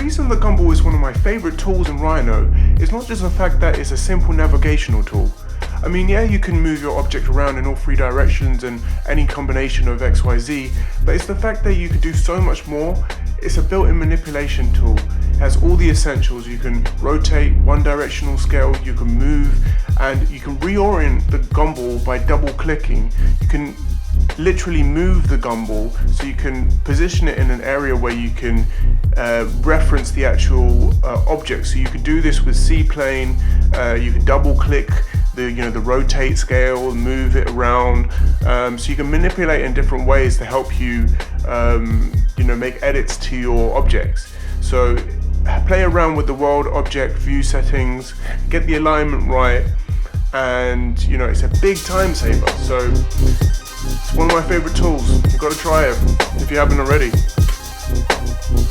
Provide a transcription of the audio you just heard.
reason the gumball is one of my favorite tools in Rhino is not just the fact that it's a simple navigational tool. I mean, yeah, you can move your object around in all three directions and any combination of XYZ, but it's the fact that you can do so much more. It's a built-in manipulation tool. It has all the essentials. You can rotate, one directional scale, you can move, and you can reorient the gumball by double clicking. You can literally move the gumball, so you can position it in an area where you can reference the actual object. So you could do this with C-plane. You can double click the rotate scale, move it around, so you can manipulate in different ways to help you make edits to your objects. So play around with the world object view settings, get the alignment right, and it's a big time saver. So it's one of my favorite tools. You've got to try it if you haven't already.